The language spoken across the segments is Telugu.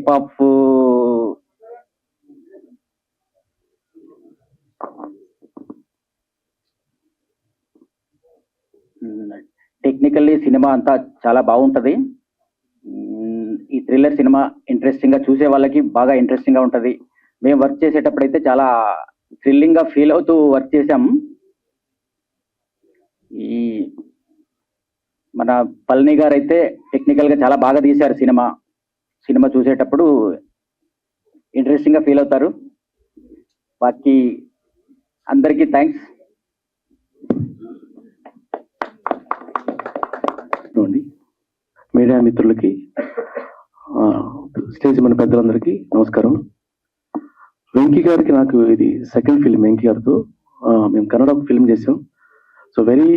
టైప్ ఆఫ్ టెక్నికల్లీ సినిమా అంతా చాలా బాగుంటది. ఈ థ్రిల్లర్ సినిమా ఇంట్రెస్టింగ్ గా చూసే వాళ్ళకి బాగా ఇంట్రెస్టింగ్ గా ఉంటది. మేము వర్క్ చేసేటప్పుడు అయితే చాలా థ్రిల్లింగ్ గా ఫీల్ అవుతూ వర్క్ చేసాం. ఈ మన పళని గారు అయితే టెక్నికల్ గా చాలా బాగా తీశారు. సినిమా చూసేటప్పుడు ఇంట్రెస్టింగ్ గా ఫీల్ అవుతారు. బాకీ అందరికీ థ్యాంక్స్. మీడియా మిత్రులకి, స్టేజ్ మన పెద్దలందరికీ నమస్కారం. వెంకీ గారికి నాకు ఇది సెకండ్ ఫిల్మ్. వెంకీ గారితో మేము కన్నడ ఫిల్మ్ చేసాం. So very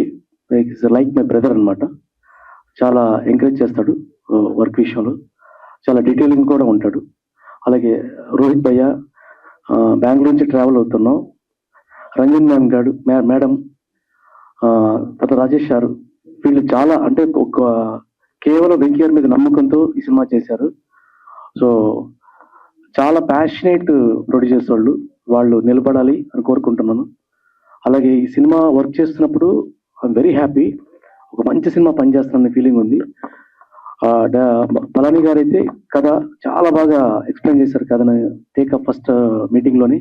like my brother అనమాట. చాలా ఎంకరేజ్ చేస్తాడు వర్క్ విషయంలో, చాలా డీటెయిలింగ్ కూడా ఉంటాడు. అలాగే రోహిత్ భయ్య, బెంగళూరు నుంచి ట్రావెల్ అవుతున్నాం. రంజన్ మ్యామ్ గారు, మేడం, తర్వాత రాజేష్ గారు, వీళ్ళు చాలా అంటే కేవలం వెంకీ గారి మీద నమ్మకంతో ఈ సినిమా చేశారు. సో చాలా ప్యాషనేట్ ప్రొడ్యూసర్స్ వాళ్ళు నిలబడాలి అని కోరుకుంటున్నాను. అలాగే ఈ సినిమా వర్క్ చేస్తున్నప్పుడు ఐఎమ్ వెరీ హ్యాపీ. ఒక మంచి సినిమా పనిచేస్తున్న ఫీలింగ్ ఉంది. పళని గారు అయితే కథ చాలా బాగా ఎక్స్ప్లెయిన్ చేశారు కథని టేకప్ ఫస్ట్ మీటింగ్ లోని.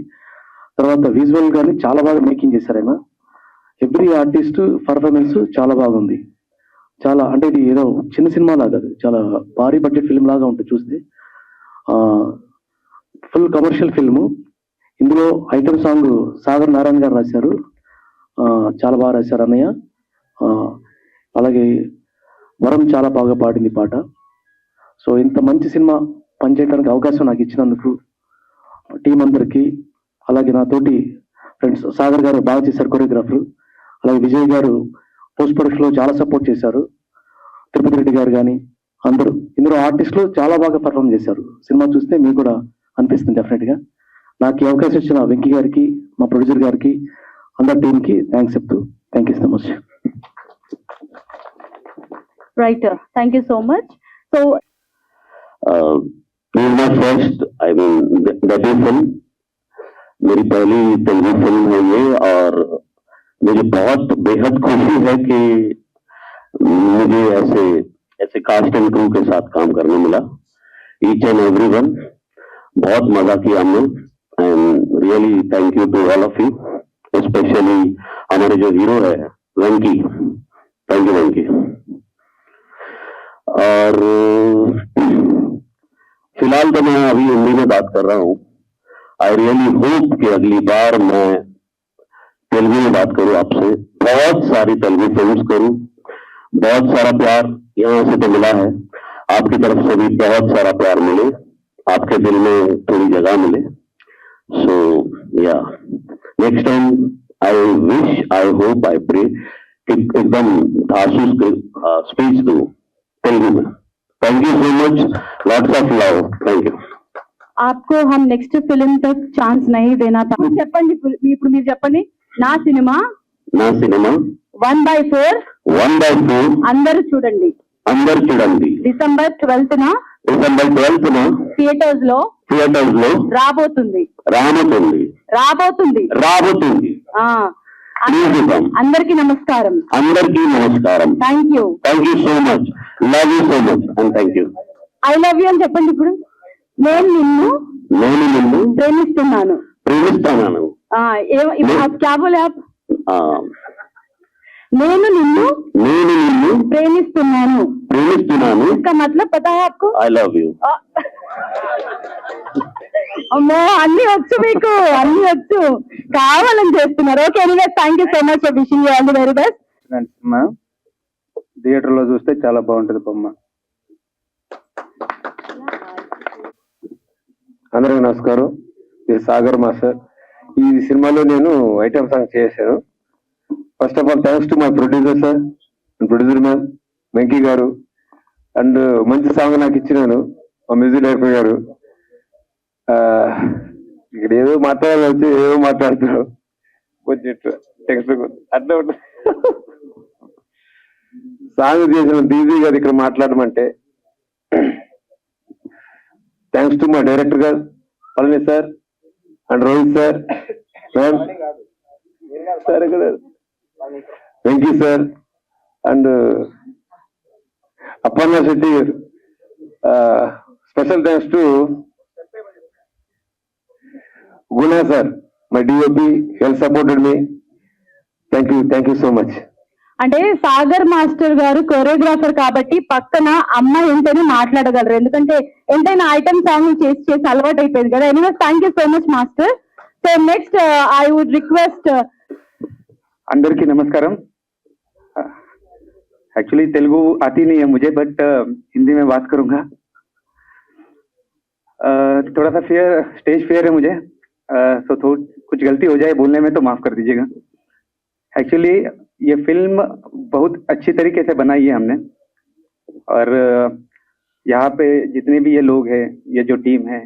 తర్వాత విజువల్ గాని చాలా బాగా మేకింగ్ చేశారు ఆయన. ఎవ్రీ ఆర్టిస్ట్ పర్ఫార్మెన్స్ చాలా బాగుంది. చాలా అంటే ఇది ఏదో చిన్న సినిమా లాగా, చాలా భారీ బడ్జెట్ ఫిల్మ్ లాగా ఉంటుంది చూస్తే. Full commercial film. ఇందులో ఐటమ్ సాంగ్ సాగర్ నారాయణ గారు రాశారు. చాలా బాగా రాశారు అన్నయ్య. అలాగే వరం చాలా బాగా పాడింది పాట. సో ఇంత మంచి సినిమా పనిచేయడానికి అవకాశం నాకు ఇచ్చినందుకు టీం అందరికీ, అలాగే నా తోటి ఫ్రెండ్స్ సాగర్ గారు బాగా చేశారు కొరియోగ్రాఫర్. అలాగే విజయ్ గారు పోస్ట్ ప్రొడక్షన్ లో చాలా సపోర్ట్ చేశారు. తిరుపతి రెడ్డి గారు కానీ అందరూ, ఇందులో ఆర్టిస్టులు చాలా బాగా పర్ఫామ్ చేశారు. సినిమా చూస్తే మీకు కూడా అనిపిస్తుంది డెఫినెట్ గా. నాకు ఈ అవకాశం ఇచ్చిన వెంకీ గారికి, మా ప్రొడ్యూసర్ గారికి, అందరి టీమ్ కి థ్యాంక్స్ చెప్తూ thank you so much. Right, thank you so much. So this is my first, I mean debut film. मेरी पहली तेलुगु फिल्म है ये, और मुझे बहुत बेहद खुशी है कि मुझे ऐसे कास्ट एंड क्रू के साथ काम करने मिला. ईच एंड एवरीवन, बहुत मजा किया हमने. And really thank you to all of you, specially हमारे जो हीरो है वेंकी. थैंक यू वेंकी. और फिलहाल तो मैं अभी हिंदी में बात कर रहा हूँ. आई रियली होप कि अगली बार मैं तेलुगु में बात करूं आपसे, बहुत सारी तेलुगु फिल्म्स करूं. बहुत सारा प्यार यहाँ से तो मिला है, आपकी तरफ से भी बहुत सारा प्यार मिले, आपके दिल में थोड़ी जगह मिले. सो या next time I wish, I hope, I pray कि एकदम धांसू स्पीच दूं तेलुगु में. Thank you so much, lots of love. Thank you. आपको हम नेक्स्ट फिल्म तक चांस नहीं देना था. చెప్పండి ఇప్పుడు మీరు చెప్పండి. నా సినిమా 1/4 అందరూ చూడండి. డిసెంబర్ 12th థియేటర్స్ లో రాబోతుంది. అందరికీ నమస్కారం. Thank you so much. Love you so much and thank you. I love you అని చెప్పండి ఇప్పుడు. నేను నిన్ను ప్రేమిస్తున్నాను. क्या बोले आप? నేను నిన్ను ప్రేమిస్తున్నాను. इसका मतलब पता है आपको? I love you. అమ్మో, అన్ని వచ్చు మీకు, అన్ని వచ్చు, కావాలని చేస్తున్నారు. Okay, anyway thank you so much. Wishing you all the very best. Theatre లో చూస్తే చాలా బాగుంటది బొమ్మ. అందరికీ నమస్కారం. ఇది సాగర్ మాస్టర్. ఈ సినిమాలో నేను ఐటమ్ సాంగ్ చేశాను. First of all thanks to my producer sir, producer ma'am Venky గారు. అండ్ మంచి సాంగ్ నాకు ఇచ్చినాను మా మ్యూజిక్ డైరెక్టర్ గారు. ఇక్కడ ఏదో మాట్లాడాలి వచ్చి ఏదో మాట్లాడుతున్నారు, కొంచెం అట్లా సాంగ్ చేసిన ఈజీ గారు ఇక్కడ మాట్లాడమంటే thanks to my director garu Palani sir and Rohit sir ma'am sir Venky sir and Aparna Shetty special thanks to Guna sir my DOP help supported me. Thank you so much. అంటే సాగర్ మాస్టర్ గారు కొరియోగ్రాఫర్ కాబట్టి పక్కన అమ్మాయి ఉంటేనే మాట్లాడగలరు, ఎందుకంటే ఎంతైనా ఐటమ్ సాంగ్ చేసి చేసి అలవాటు అయిపోయింది కదా. Anyways thank you so much master. So next I would request. అందరికీ नमस्कारम. एक्चुअली तेलुगु आती नहीं है मुझे, बट हिंदी में बात करूंगा. थोड़ा सा स्टेज फियर है मुझे, तो कुछ गलती हो जाए बोलने में तो माफ कर दीजिएगा. एक्चुअली ये फिल्म बहुत अच्छी तरीके से बनाई है हमने, और यहाँ पे जितने भी ये लोग हैं, ये जो टीम है,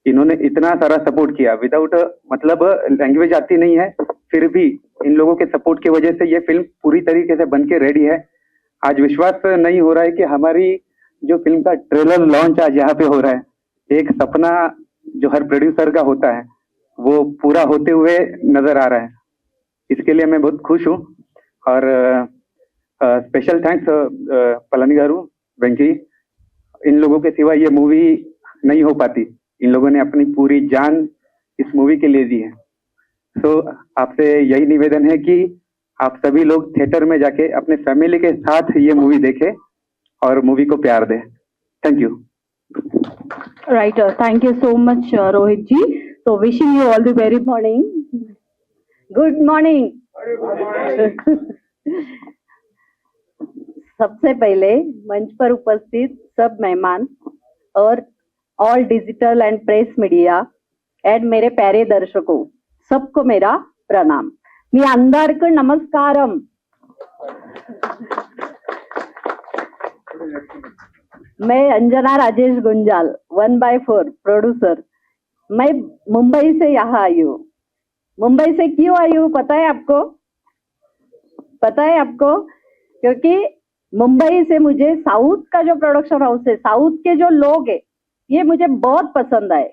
इन्होंने इतना सारा सपोर्ट किया. विदाउट मतलब लैंग्वेज आती नहीं है, फिर भी इन लोगों के सपोर्ट की वजह से ये फिल्म पूरी तरीके से बन के रेडी है. आज विश्वास नहीं हो रहा है कि हमारी जो फिल्म का ट्रेलर लॉन्च आज यहाँ पे हो रहा है. एक सपना जो हर प्रोड्यूसर का होता है वो पूरा होते हुए नजर आ रहा है. इसके लिए मैं बहुत खुश हूँ. और स्पेशल थैंक्स पलानी गारू, वेंकी. इन लोगों के सिवा ये मूवी नहीं हो पाती. इन लोगों ने अपनी पूरी जान इस मूवी के लिए दी है. तो आपसे यही निवेदन है कि आप सभी लोग थिएटर में जाके अपने फैमिली के साथ ये मूवी देखें और मूवी को प्यार दें. Thank you. Right, thank you so much, Rohit ji. So wishing you all the very morning. Good morning. सबसे पहले मंच पर उपस्थित सब मेहमान और all digital and press media and मेरे प्यारे दर्शकों, सबको मेरा प्रणाम. मी अंदरकु नमस्कारम. मैं अंजना राजेश गुंजाल 1/4 प्रोड्यूसर. मैं मुंबई से यहाँ आई हूँ. मुंबई से क्यों आई हूँ पता है आपको? पता है आपको? क्योंकि मुंबई से मुझे साउथ का जो प्रोडक्शन हाउस है, साउथ के जो लोग हैं, ये मुझे बहुत पसंद आए.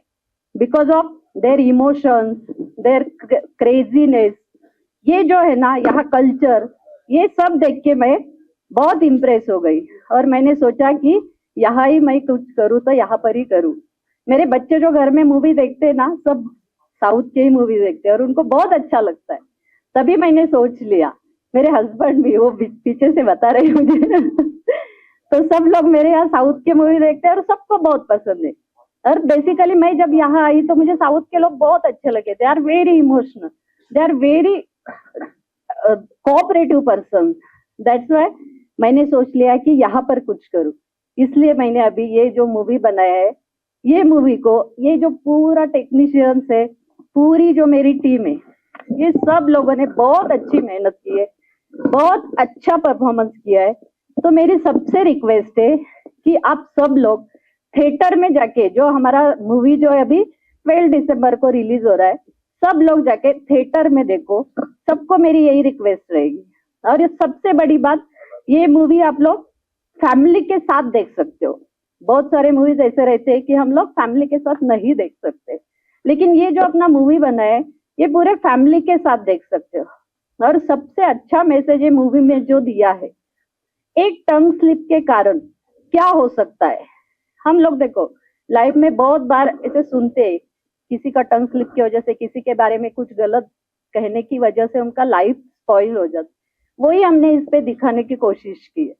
Because of their emotions, their craziness, ये जो है ना यहाँ कल्चर, ये सब देख के मैं बहुत इम्प्रेस हो गई. और मैंने सोचा कि यहाँ ही मैं कुछ करूँ तो यहाँ पर ही करूँ. मेरे बच्चे जो घर में मूवी देखते हैं ना, सब साउथ के ही मूवी देखते हैं और उनको बहुत अच्छा लगता है. तभी मैंने सोच लिया. मेरे हस्बैंड भी वो पीछे से बता रहे मुझे तो सब लोग मेरे यहाँ साउथ के मूवी देखते हैं और सबको बहुत पसंद है. और बेसिकली मैं जब यहाँ आई तो मुझे साउथ के लोग बहुत अच्छे लगे. They are very emotional, they are very cooperative person. That's why मैंने सोच लिया कि यहाँ पर कुछ करूँ. इसलिए मैंने अभी ये जो मूवी बनाया है, ये मूवी को, ये जो पूरा टेक्नीशियंस है, पूरी जो मेरी टीम है, ये सब लोगों ने बहुत अच्छी मेहनत की है, बहुत अच्छा परफॉर्मेंस किया है. तो मेरी सबसे रिक्वेस्ट है कि आप सब लोग थिएटर में जाके, जो हमारा मूवी जो है अभी 12 दिसंबर को रिलीज हो रहा है, सब लोग जाके थिएटर में देखो. सबको मेरी यही रिक्वेस्ट रहेगी. और ये सबसे बड़ी बात, ये मूवी आप लोग फैमिली के साथ देख सकते हो. बहुत सारे मूवीज ऐसे रहते हैं कि हम लोग फैमिली के साथ नहीं देख सकते, लेकिन ये जो अपना मूवी बना है, ये पूरे फैमिली के साथ देख सकते हो. और सबसे अच्छा मैसेज ये मूवी में जो दिया है, एक टंग स्लिप के कारण क्या हो सकता है. हम लोग देखो लाइफ में बहुत बार ऐसे सुनते हैं, किसी का टंग स्लिप की वजह से, किसी के बारे में कुछ गलत कहने की वजह से उनका लाइफ स्पॉइल हो जाता. वही हमने इस पे दिखाने की कोशिश की है.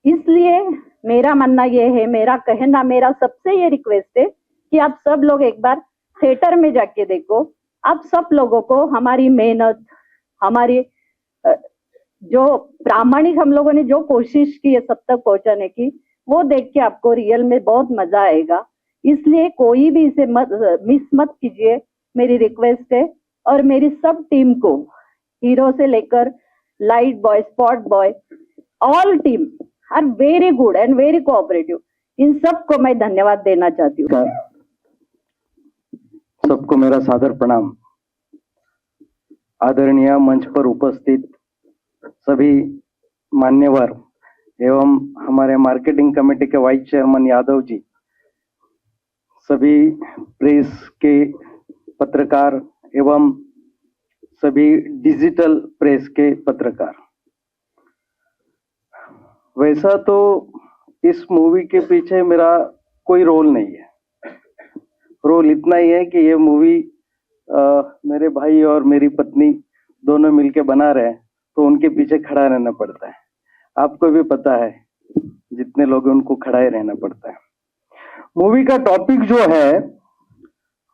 इसलिए मेरा मानना ये है, मेरा कहना, मेरा सबसे ये रिक्वेस्ट है कि आप सब लोग एक बार थिएटर में जाके देखो. आप सब लोगों को हमारी मेहनत, हमारी जो प्रामाणिक हम लोगों ने जो कोशिश की है सब तक पहुंचाने की, वो देख के आपको रियल में बहुत मजा आएगा. इसलिए कोई भी इसे मिस मत कीजिए, मेरी रिक्वेस्ट है. और मेरी सब टीम को, हीरो से लेकर light boy, spot boy, all team are very good and very cooperative. इन सबको मैं धन्यवाद देना चाहती हूँ. सबको मेरा सादर प्रणाम. आदरणीय मंच पर उपस्थित सभी मान्यवर एवं हमारे मार्केटिंग कमेटी के वाइस चेयरमैन यादव जी, सभी प्रेस के पत्रकार एवं सभी डिजिटल प्रेस के पत्रकार, वैसा तो इस मूवी के पीछे मेरा कोई रोल नहीं है। रोल इतना ही है कि ये मूवी मेरे भाई और मेरी पत्नी दोनों मिलके बना रहे हैं, तो उनके पीछे खड़ा रहना पड़ता है। आपको भी पता है, जितने लोग हैं उनको खड़ा ही रहना पड़ता है। मूवी का टॉपिक जो है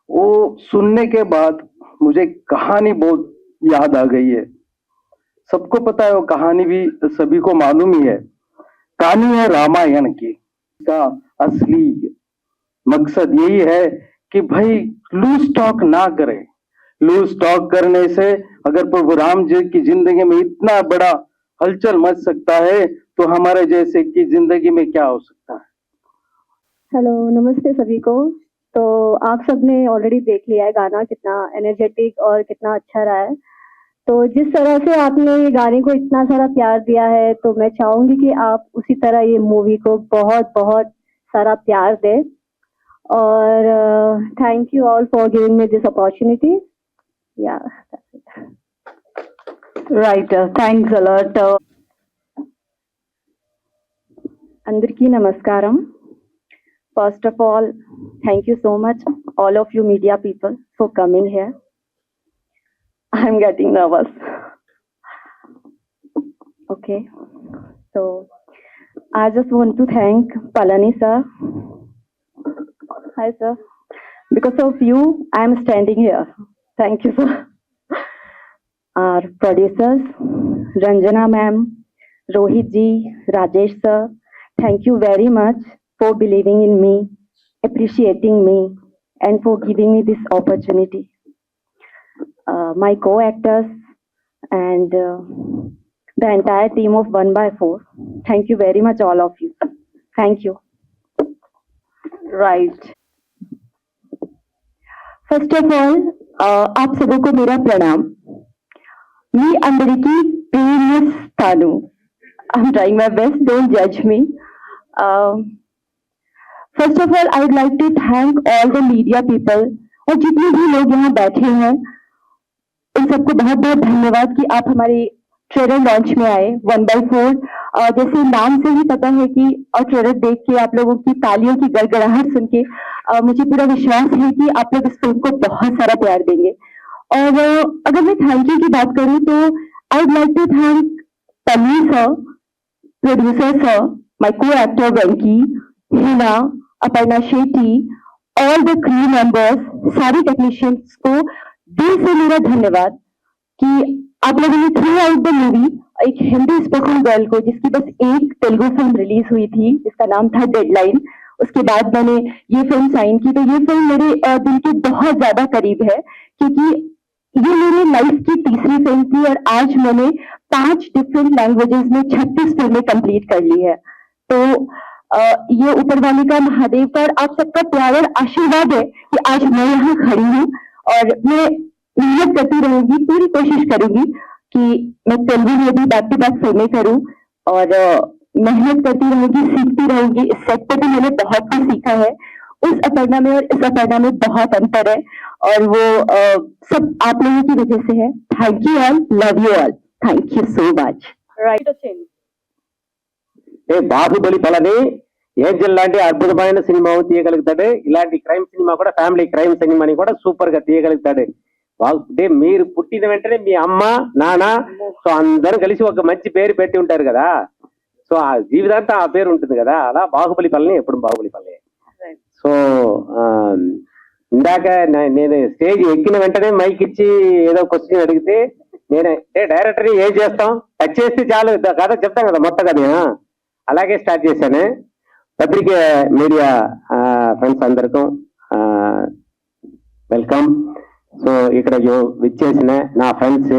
वो सुनने के बाद मुझे कहानी बहुत याद आ गई है। सबको पता है, वो कहानी भी सभी को मालूम ही है। कहानी है रामायण की। का असली मकसद यही है कि भाई लूज टॉक ना करें। लूज टॉक करने से अगर प्रभु राम जी की जिंदगी में इतना बड़ा हलचल मच सकता है, तो हमारे जैसे की जिंदगी में क्या हो सकता है। हेलो, नमस्ते सभी को। तो आप सबने ऑलरेडी देख लिया है गाना कितना एनर्जेटिक और कितना अच्छा रहा है। तो जिस तरह से आपने ये गाने को इतना सारा प्यार दिया है, तो मैं चाहूंगी कि आप उसी तरह ये मूवी को बहुत बहुत सारा प्यार दें। और thank you all for giving me this opportunity. या రైట్, థ్యాంక్స్ అలాట్. అందరికీ నమస్కారం. First of all, thank you so much, all of you media people, for coming here. I'm getting nervous. Okay, so I just want to thank Palani sir. Hi sir. Because of you, I'm standing here. Thank you sir. Our producers, Ranjana ma'am, Rohit ji, Rajesh sir, thank you very much for believing in me, appreciating me, and for giving me this opportunity. My co-actors and the entire team of 1/4, thank you very much, all of you. Thank you. Right. First of all, आप सबों को मेरा प्रणाम. मी अंदरिकी प्रेमिस्तानु. I'm trying my best, don't judge me. First of all, I would like to thank all the media people और जितने भी लोग यहाँ बैठे हैं, उन सबको बहुत बहुत धन्यवाद कि आप हमारे ट्रेलर लॉन्च में आए 1/4। जैसे नाम से ही पता है कि और ट्रेलर देख के आप लोगों की तालियों की गड़गड़ाहट सुन के मुझे पूरा विश्वास है कि आप लोग इस फिल्म को बहुत सारा प्यार देंगे। और अगर मैं थैंक यू की बात करूं तो I would like to thank Panni sir, producer sir, my co-actor Venky, Hina, Aparna Shetty, all the crew members, सारे टेक्नीशियंस को दिल से मेरा धन्यवाद कि आप लोगों ने थ्रू आउट द मूवी एक हिंदी स्पोकन गर्ल को, जिसकी बस एक तेलुगु फिल्म रिलीज हुई थी जिसका नाम था डेडलाइन, उसके बाद मैंने ये फिल्म साइन की। तो ये फिल्म मेरे दिल के बहुत ज्यादा करीब है क्योंकि ये मेरी लाइफ की तीसरी फिल्म थी और आज मैंने 5 डिफरेंट लैंग्वेजेस में 36 फिल्में कंप्लीट कर ली है। तो ये ऊपर वाले का, महादेव पर आप सबका प्यार और आशीर्वाद है कि आज मैं यहाँ खड़ी हूँ और मैं मेहनत करती रहूंगी, पूरी कोशिश करूंगी कि मैं तेलुगु में भी बैक टू बैक फिल्में करूं और मेहनत करती रहूंगी, सीखती रहूंगी। इस सेट पे भी मैंने बहुत कुछ सीखा है। उस अपर्णा में और इस अपर्णा में बहुत अंतर है और वो सब आप लोगों की वजह से है। Thank you all, love you all, thank you so much. Right, వచ్చేయండి. బాహుబలి పలని ఏంజల్ లాంటి అద్భుతమైన సినిమా తీయగలుగుతాడు. ఇలాంటి క్రైమ్ సినిమా కూడా, ఫ్యామిలీ క్రైమ్ సినిమాని కూడా సూపర్ గా తీయగలుగుతాడు. అంటే మీరు పుట్టిన వెంటనే మీ అమ్మ నాన్న సో అందరూ కలిసి ఒక మంచి పేరు పెట్టి ఉంటారు కదా, సో ఆ జీవితాంతా ఆ పేరు ఉంటుంది కదా, అలా బాహుబలి పలని ఎప్పుడు బాహుబలి పల్లె. సో ఇందాక నేను స్టేజ్ ఎక్కిన వెంటనే మైక్ ఇచ్చి ఏదో క్వశ్చన్ అడిగితే నేనే డైరెక్టర్ ఏం చేస్తాం, టచ్ చేస్తే చాలు కథ చెప్తాం కదా మొత్తం కదా, అలాగే స్టార్ట్ చేశాను. పత్రిక మీడియా ఫ్రెండ్స్ అందరికీ వెల్కమ్. సో ఇక్కడ విచ్చేసిన నా ఫ్రెండ్స్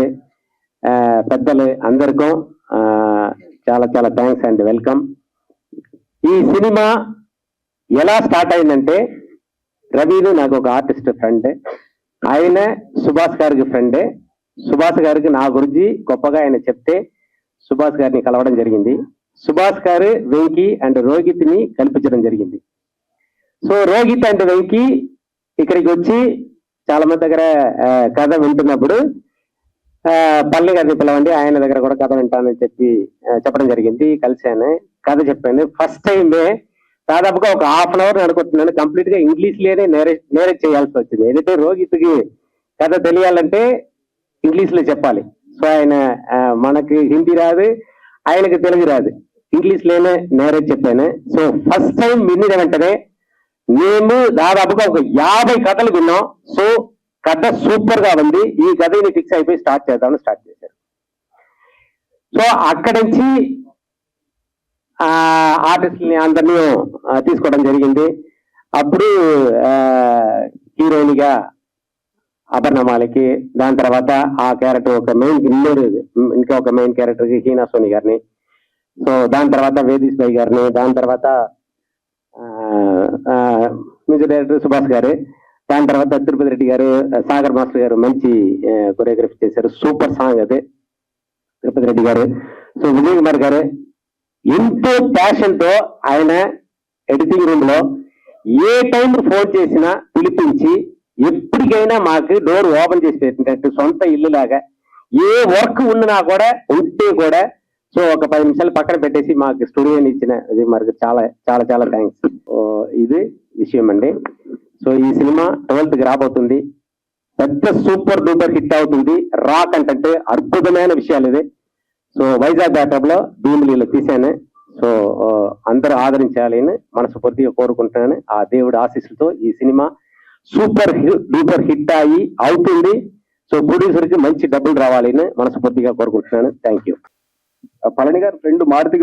పెద్దలు అందరికీ చాలా చాలా థ్యాంక్స్ అండ్ వెల్కమ్. ఈ సినిమా ఎలా స్టార్ట్ అయిందంటే, రవిను నాకు ఒక ఆర్టిస్ట్ ఫ్రెండ్, ఆయన సుభాష్ గారికి ఫ్రెండే. సుభాష్ గారికి నా గురించి గొప్పగా ఆయన చెప్తే సుభాష్ గారిని కలవడం జరిగింది. సుభాష్ గారు వెంకీ అండ్ రోహిత్ని కల్పించడం జరిగింది. సో రోహిత్ అండ్ వెంకీ ఇక్కడికి వచ్చి చాలా మంది దగ్గర కథ వింటున్నప్పుడు పల్లి గారిని పిలవండి, ఆయన దగ్గర కూడా కథ వింటానని చెప్పడం జరిగింది. కలిశాను, కథ చెప్పాను. ఫస్ట్ టైమే దాదాపుగా ఒక హాఫ్ అన్ అవర్ అనుకుంటున్నాను, కంప్లీట్ గా ఇంగ్లీష్ లోనే నేరేట్ చేయాల్సి వచ్చింది. ఎందుకంటే రోహిత్కి కథ తెలియాలంటే ఇంగ్లీష్ లో చెప్పాలి. సో ఆయన మనకి హిందీ రాదు, ఆయనకి తెలుగు రాదు, ఇంగ్లీష్ లోనే నేరేట్ చెప్పాను. సో ఫస్ట్ టైం విన్న వెంటనే మేము దాదాపుగా ఒక 50 కథలు విన్నాం. సో కథ సూపర్ గా ఉంది, ఈ కథని ఫిక్స్ అయిపోయి స్టార్ట్ చేశారు. సో అక్కడి నుంచి ఆర్టిస్ట్ని అందరినీ తీసుకోవడం జరిగింది. అప్పుడు హీరోయిన్గా అపర్ణమాలకి, దాని తర్వాత ఆ క్యారెక్టర్ ఒక ఇంకా ఒక మెయిన్ క్యారెక్టర్కి హీనా సోని గారిని, సో దాని తర్వాత వేదీష్ భాయ్ గారిని, దాని తర్వాత మ్యూజిక్ డైరెక్టర్ సుభాష్ గారు, దాని తర్వాత తిరుపతి రెడ్డి గారు, సాగర్ మాస్టర్ గారు మంచి కొరియోగ్రఫీ చేశారు. సూపర్ సాంగ్ అదే తిరుపతి రెడ్డి గారు. సో విజయ్ కుమార్ గారు ఎంతో ప్యాషన్ తో ఆయన ఎడిటింగ్ రూమ్ లో ఏ టైం ఫోన్ చేసినా పిలిపించి ఎప్పటికైనా మాకు డోర్ ఓపెన్ చేసి పెట్టినట్టు సొంత ఇల్లు లాగా, ఏ వర్క్ ఉన్నా కూడా ఉంటే కూడా సో ఒక 10 నిమిషాలు పక్కన పెట్టేసి మాకు స్టూడియోని ఇచ్చిన అది మనకి చాలా చాలా చాలా థ్యాంక్స్. ఇది విషయం అండి. సో ఈ సినిమా 12th రాబోతుంది, పెద్ద సూపర్ డూపర్ హిట్ అవుతుంది. రా కంటెంట్, అద్భుతమైన విషయాలు ఇది. సో వైజాగ్ బ్యాకప్ లో భీమిలీలో తీశాను. సో అందరూ ఆదరించాలని మనస్ఫూర్తిగా కోరుకుంటున్నాను. ఆ దేవుడి ఆశీస్సులతో ఈ సినిమా సూపర్ డూపర్ హిట్ అయ్యి అవుతుంది. సో ప్రొడ్యూసర్ కి మంచి డబ్బులు రావాలని మనస్ఫూర్తిగా కోరుకుంటున్నాను. Thank you. పళని గారి ఫ్రెండ్ మారుతి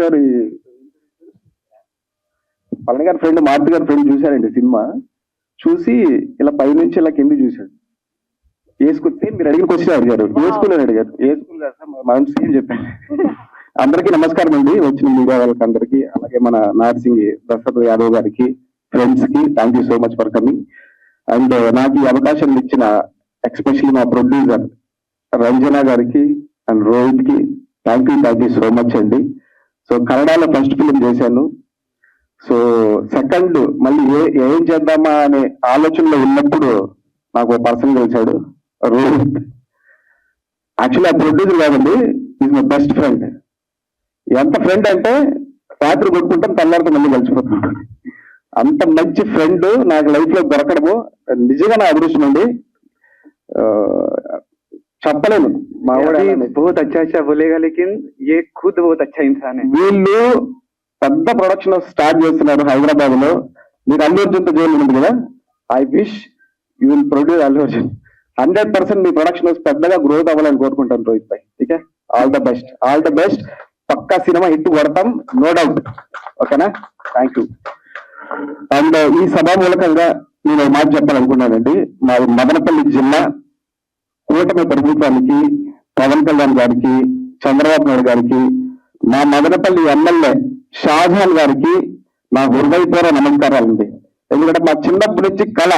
గారు చూశారండి సినిమా. చూసి ఇలా పైనుంచి ఇలా కింద చూశాడు, వేసుకొస్తే మీరు అడిగిన క్వశ్చన్ అడిగారు, వేసుకుని అడిగారు. వేసుకుని కాదు సార్, మనం సేమ్ చెప్పాను. అందరికీ నమస్కారం అండి, వచ్చిన మీడియా వాళ్ళకి అందరికీ, అలాగే మన నార్సింగ్ దశరథ్ యాదవ్ గారికి, ఫ్రెండ్స్ కి thank you so much for coming. And నాకు ఈ అవకాశం ఇచ్చిన ఎక్స్పెషల్లీ మా ప్రొడ్యూసర్ రంజన గారికి అండ్ రోహిత్ కి థ్యాంక్ యూ సో మచ్ అండి. సో కన్నడలో ఫస్ట్ ఫిలిం చేశాను. సో సెకండ్ మళ్ళీ ఏం చేద్దామా అనే ఆలోచనలో ఉన్నప్పుడు నాకు ఒక పర్సన్ కలిశాడు, రోహిత్. యాక్చువల్లీ ఆ ప్రొడ్యూసర్ కాదండి, ఈజ్ మై బెస్ట్ ఫ్రెండ్. ఎంత ఫ్రెండ్ అంటే రాత్రి కొట్టుకుంటాం, తెల్లారితో మళ్ళీ కలిసిపోతున్నాం. అంత మంచి ఫ్రెండ్ నాకు లైఫ్ లో దొరకడము నిజంగా నా అదృష్టం అండి. చెప్పలేను. మా बहुत अच्छा बोलेगा लेकिन ये खुद बहुत अच्छा इंसान है. వీళ్ళు పెద్ద ప్రొడక్షన్ స్టార్ట్ చేస్తున్నారు హైదరాబాద్ లో. మీరు అల్లు అర్జున్ తో జోలి ఉంది కదా, I wish you will produce Allu Arjun. 100% మీ ప్రొడక్షన్ పెద్దగా గ్రోత్ అవ్వాలని కోరుకుంటాను రోహిత్ భాయ్. Okay, all the best, all the best. పక్కా సినిమా హిట్ కొడతాం, నో డౌట్. ఓకేనా, థ్యాంక్ యూ. అండ్ ఈ సభా మూలకంగా నేను ఒక మాట చెప్పాలనుకున్నానండి. మా మదనపల్లి జిల్లా కూటమి ప్రభుత్వానికి, పవన్ కళ్యాణ్ గారికి, చంద్రబాబు నాయుడు గారికి, మా మదనపల్లి ఎమ్మెల్యే షాజహాన్ గారికి నా హృదయపూర్వక నమస్కారాలండి. ఎందుకంటే మా చిన్నప్పటి నుంచి కళ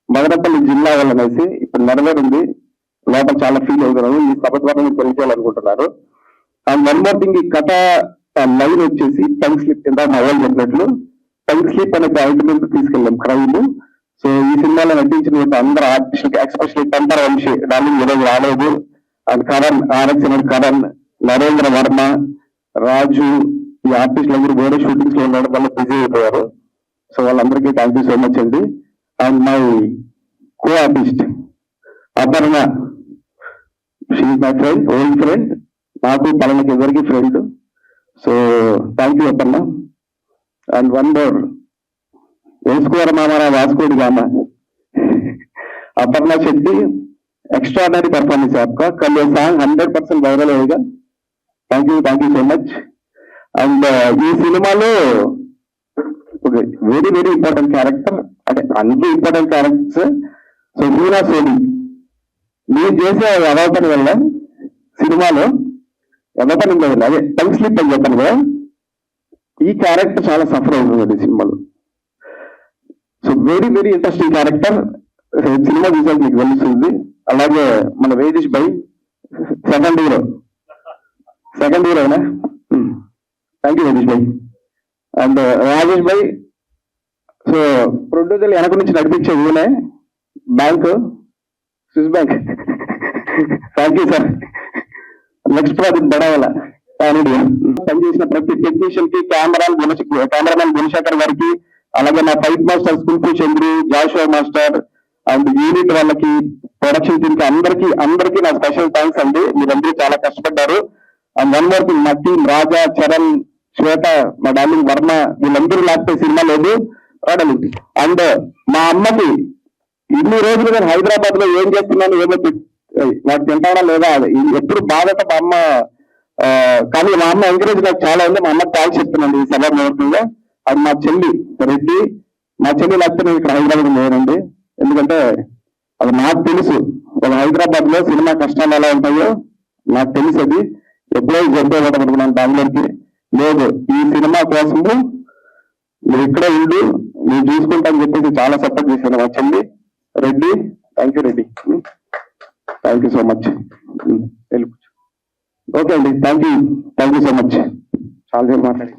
మదనపల్లి జిల్లా వాళ్ళనేసి ఇప్పుడు నెరవేరింది. లోపల చాలా ఫీల్ అవుతున్నాను. ఈ సభ ద్వారా నేను తెలియజేయాలనుకుంటున్నాను. అండ్ వన్ మోర్ థింగ్, ఈ కథ లైన్ వచ్చేసి టంగ్ స్లిప్ కింద మా వాళ్ళు చెప్పినట్లు టంగ్ స్లిప్ అనే ఐటమ్ తీసుకెళ్ళాం క్రైమ్. సో ఈ సినిమాలో నటించిన అందరూ ఆర్టిస్టులకి, ఎక్స్పెషల్లీ టెంపర్ వంశీ డార్లింగ్ ఈరోజు రాలేదు, అండ్ కరణ్, ఆర్ఎక్స్ కరణ్, నరేంద్ర వర్మ, రాజు, ఈ ఆర్టిస్టులు అందరూ వేరే షూటింగ్స్ లో ఉండడం వల్ల బిజీ అయిపోయారు. సో వాళ్ళందరికీ థ్యాంక్ యూ సో మచ్ అండి. And my co artist Aparna, she's my friend, old friend. నాకు పలానకి ఎవరికి friend. So thank you Aparna. And one more, వేసుకోర మామరా వాస్కోడి గామ, अपर्णा शेट्टी, एक्स्ट्राऑर्डिनरी परफॉर्मेंस है आपका. कल ये सॉन्ग 100% वायरल होगा. Thank you so much. And ఈ సినిమాలో వెరీ వెరీ ఇంపార్టెంట్ క్యారెక్టర్, అంటే అన్ని important characters. So Hina Soni మీరు చేసే అవతని వల్ల సినిమాలో అవతని లేదు, అదే టంగ్ స్లిప్ అని చెప్పాను కదా, ఈ క్యారెక్టర్ చాలా సఫర్ అవుతుంది సినిమాలో. So very very interesting character. సినిమా చూసాక మీకు తెలుస్తుంది. అలాగే మన వేదీష్ భాయ్ సెకండ్ హీరోనా, థ్యాంక్ యూ వేదీష్ భాయ్. అండ్ రాజేష్ భాయ్ సో ప్రొడ్యూసర్ వెనక నుంచి నడిపించే ఊనే bank Swiss bank. Thank you sir. Next project బడావాల పనిచేసిన ప్రతి టెక్నీషియన్ కి కెమెరామెన్ గుణశేఖర్ గారికి, అలాగే నా fight master Kulfi Chandru, Joshua master and unit వాళ్ళకి, ప్రొడక్షన్ టీమ్ కి అందరికీ నా స్పెషల్ థ్యాంక్స్ అండి. మీరందరూ చాలా కష్టపడ్డారు. అండ్ వన్ మోర్ థింగ్, మా టీం రాజా, చరణ్, శ్వేత, మా డార్లింగ్ వర్మ, వీళ్ళందరూ లేకపోతే సినిమా లేదు. అండ్ మా అమ్మకి ఇన్ని రోజులు నేను హైదరాబాద్ లో ఏం చేస్తున్నాను, ఏమో నాకు తింటానా లేదా, ఎప్పుడు బాధతో మా అమ్మ, కానీ మా అమ్మ ఎంకరేజ్ నాకు చాలా ఉంది. మా అమ్మ థ్యాంక్స్ చెప్తున్నాను ఈ సభాముఖంగా. అది మా చెల్లి రెడ్డి, మా చెల్లి లేకపోతే నేను ఇక్కడ హైదరాబాద్ లేనండి. ఎందుకంటే అది నాకు తెలుసు, ఒక హైదరాబాద్ లో సినిమా కష్టాలు ఎలా ఉంటాయో నాకు తెలుసు. అది ఎప్పుడో జరిపోవడం అనుకున్నాను బెంగళూరుకి. లేదు, ఈ సినిమా కోసము మీరు ఇక్కడే ఉండి మీరు చూసుకుంటా అని చెప్పేసి చాలా సపోర్ట్ చేశాను మా చెల్లి Reddy. Thank you Reddy, thank you so much. Okay అండి, థ్యాంక్ యూ సో మచ్. చాలా సేపు మాట్లాడి